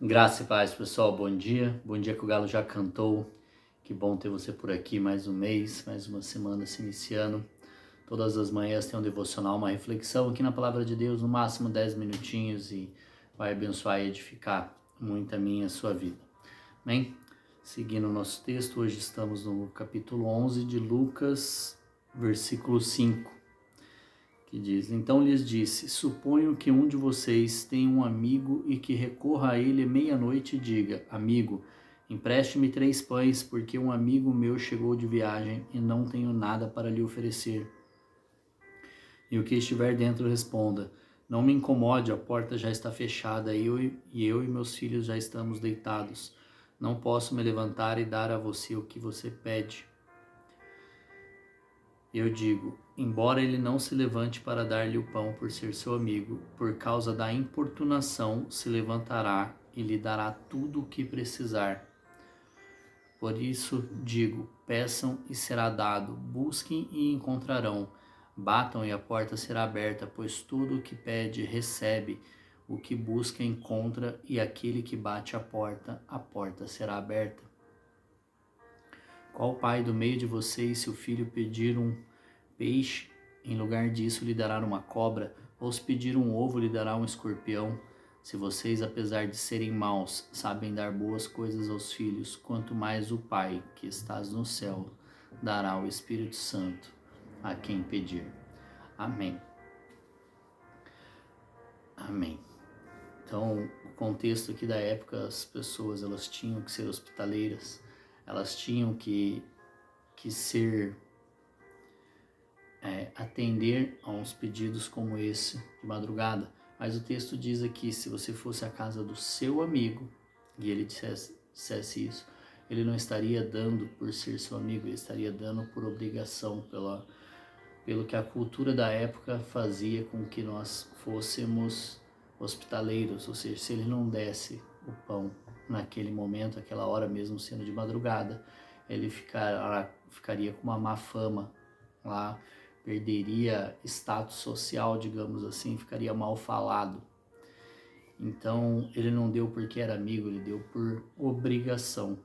Graça e paz, pessoal. Bom dia. Bom dia que o Galo já cantou. Que bom ter você por aqui mais um mês, mais uma semana se iniciando. Todas as manhãs tem um devocional, uma reflexão aqui na Palavra de Deus, no máximo 10 minutinhos e vai abençoar e edificar muito a minha e a sua vida. Amém? Seguindo o nosso texto, hoje estamos no capítulo 11 de Lucas, versículo 5. Que diz: Então lhes disse: Suponho que um de vocês tenha um amigo e que recorra a ele meia-noite e diga: Amigo, empreste-me 3 pães, porque um amigo meu chegou de viagem e não tenho nada para lhe oferecer. E o que estiver dentro responda: Não me incomode, a porta já está fechada e eu e meus filhos já estamos deitados. Não posso me levantar e dar a você o que você pede. Eu digo, embora ele não se levante para dar-lhe o pão por ser seu amigo, por causa da importunação se levantará e lhe dará tudo o que precisar. Por isso digo, peçam e será dado, busquem e encontrarão, batam e a porta será aberta, pois tudo o que pede recebe, o que busca encontra, e aquele que bate a porta será aberta. Qual pai do meio de vocês, se o filho pedir um peixe, em lugar disso lhe dará uma cobra, ou se pedir um ovo lhe dará um escorpião? Se vocês, apesar de serem maus, sabem dar boas coisas aos filhos, quanto mais o Pai, que estás no céu, dará o Espírito Santo a quem pedir. Amém. Amém. Então, o contexto aqui da época, as pessoas elas tinham que ser hospitaleiras, elas tinham que ser atender a uns pedidos como esse de madrugada. Mas o texto diz aqui, se você fosse à casa do seu amigo e ele dissesse isso, ele não estaria dando por ser seu amigo, ele estaria dando por obrigação, pelo que a cultura da época fazia com que nós fôssemos hospitaleiros, ou seja, se ele não desse o pão naquele momento, aquela hora mesmo sendo de madrugada, ele ficaria com uma má fama lá, perderia status social, digamos assim, ficaria mal falado. Então ele não deu porque era amigo, ele deu por obrigação,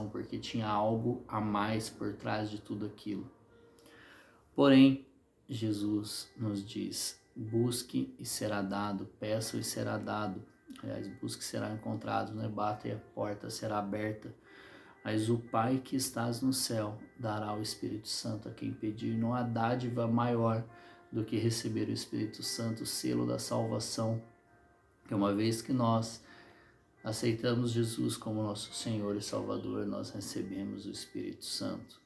porque tinha algo a mais por trás de tudo aquilo. Porém, Jesus nos diz: busque e será dado, peça e será dado. Aliás, busque e será encontrado, né? Bata e a porta será aberta. Mas o Pai que estás no céu dará o Espírito Santo a quem pedir. Não há dádiva maior do que receber o Espírito Santo, o selo da salvação. Que uma vez que nós aceitamos Jesus como nosso Senhor e Salvador, nós recebemos o Espírito Santo.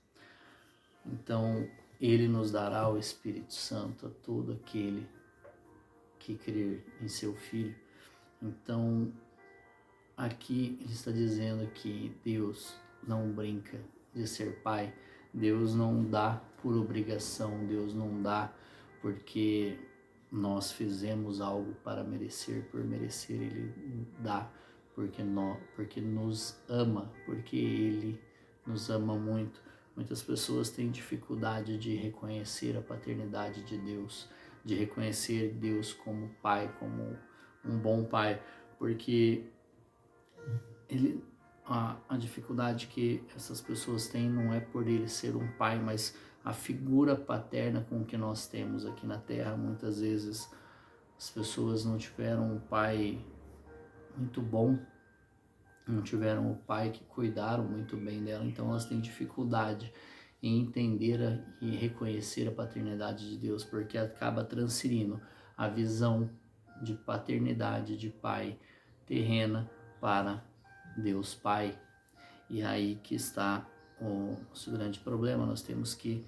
Então, Ele nos dará o Espírito Santo a todo aquele que crer em seu Filho. Então, aqui ele está dizendo que Deus não brinca de ser pai, Deus não dá por obrigação, Deus não dá porque nós fizemos algo para merecer, por merecer, ele dá porque nos ama, porque ele nos ama muito. Muitas pessoas têm dificuldade de reconhecer a paternidade de Deus, de reconhecer Deus como pai, como um bom pai, porque a dificuldade que essas pessoas têm não é por ele ser um pai, mas a figura paterna com que nós temos aqui na Terra. Muitas vezes as pessoas não tiveram um pai muito bom, não tiveram um pai que cuidaram muito bem dela, então elas têm dificuldade em entender e reconhecer a paternidade de Deus, porque acaba transferindo a visão de paternidade de pai terrena para Deus Pai. E aí que está o nosso grande problema. Nós temos que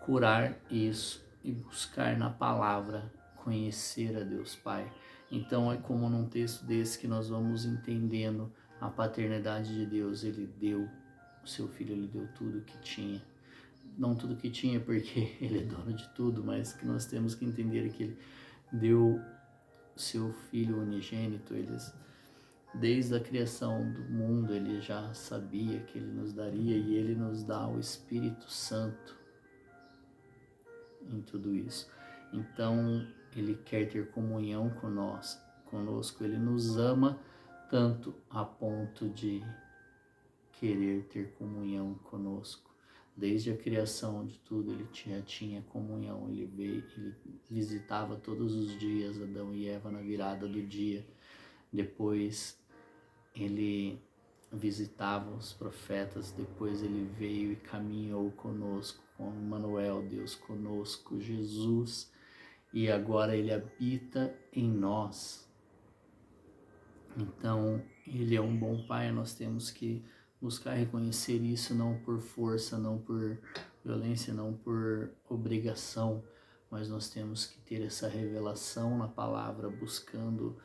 curar isso e buscar na palavra conhecer a Deus Pai. Então é como num texto desse que nós vamos entendendo a paternidade de Deus. Ele deu o seu filho, ele deu tudo que tinha. Não tudo que tinha porque ele é dono de tudo, mas que nós temos que entender que ele deu o seu filho unigênito. Desde a criação do mundo ele já sabia que ele nos daria, e ele nos dá o Espírito Santo em tudo isso. Então ele quer ter comunhão conosco, Ele nos ama tanto a ponto de querer ter comunhão conosco. Desde a criação de tudo, Ele tinha comunhão, Ele veio, Ele visitava todos os dias Adão e Eva na virada do dia. Depois Ele visitava os profetas, depois Ele veio e caminhou conosco, com Emmanuel, Deus conosco, Jesus, e agora Ele habita em nós. Então, Ele é um bom Pai, nós temos que buscar reconhecer isso, não por força, não por violência, não por obrigação, mas nós temos que ter essa revelação na palavra, buscando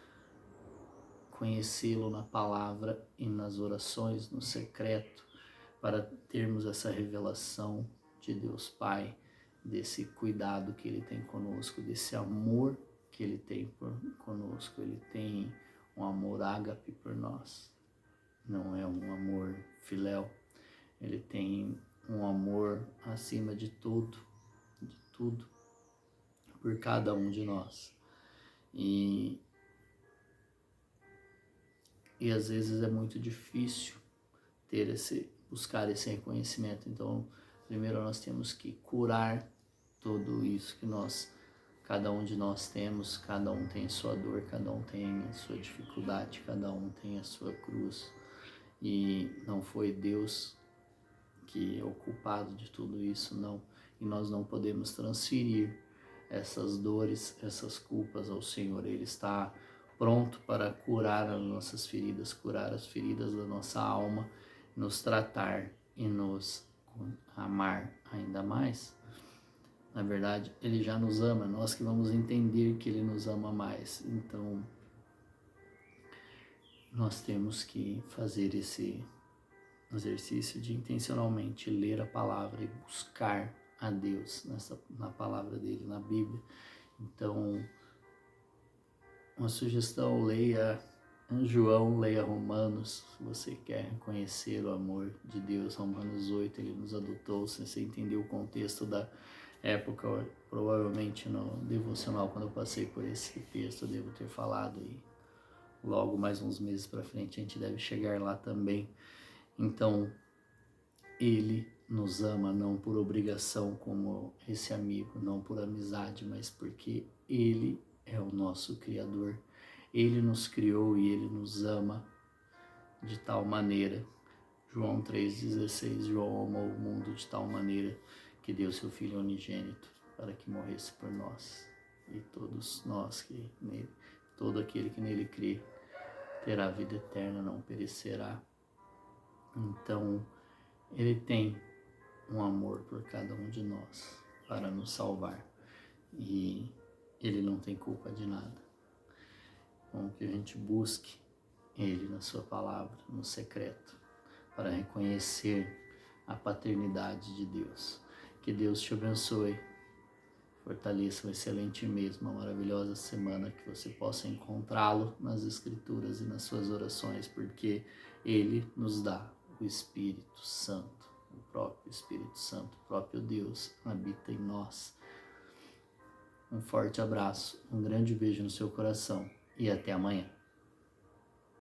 conhecê-lo na palavra e nas orações, no secreto, para termos essa revelação de Deus Pai, desse cuidado que Ele tem conosco, desse amor que Ele tem conosco. Ele tem um amor ágape por nós, não é um amor filéu. Ele tem um amor acima de tudo, por cada um de nós. E às vezes é muito difícil buscar esse reconhecimento. Então, primeiro nós temos que curar tudo isso que cada um de nós temos, cada um tem a sua dor, cada um tem a sua dificuldade, cada um tem a sua cruz. E não foi Deus que é o culpado de tudo isso, não. E nós não podemos transferir essas dores, essas culpas ao Senhor. Ele está pronto para curar as nossas feridas, curar as feridas da nossa alma, nos tratar e nos amar ainda mais. Na verdade, Ele já nos ama, nós que vamos entender que Ele nos ama mais. Então, nós temos que fazer esse exercício de intencionalmente ler a palavra e buscar a Deus na palavra dele, na Bíblia. Então, uma sugestão: leia João, leia Romanos, se você quer conhecer o amor de Deus. Romanos 8, Ele nos adotou. Se você entendeu o contexto da época, provavelmente no devocional, quando eu passei por esse texto, eu devo ter falado, e logo mais uns meses para frente a gente deve chegar lá também. Então, Ele nos ama não por obrigação como esse amigo, não por amizade, mas porque Ele é o nosso Criador. Ele nos criou e Ele nos ama de tal maneira. João 3,16, João amou o mundo de tal maneira que deu seu Filho unigênito para que morresse por nós. E todos nós que nele, todo aquele que nele crê, terá vida eterna, não perecerá. Então, Ele tem um amor por cada um de nós para nos salvar. E Ele não tem culpa de nada. Bom, que a gente busque Ele na sua palavra, no secreto, para reconhecer a paternidade de Deus. Que Deus te abençoe, fortaleça um excelente mês, uma maravilhosa semana, que você possa encontrá-lo nas Escrituras e nas suas orações, porque Ele nos dá o Espírito Santo, o próprio Espírito Santo, o próprio Deus habita em nós. Um forte abraço, um grande beijo no seu coração e até amanhã.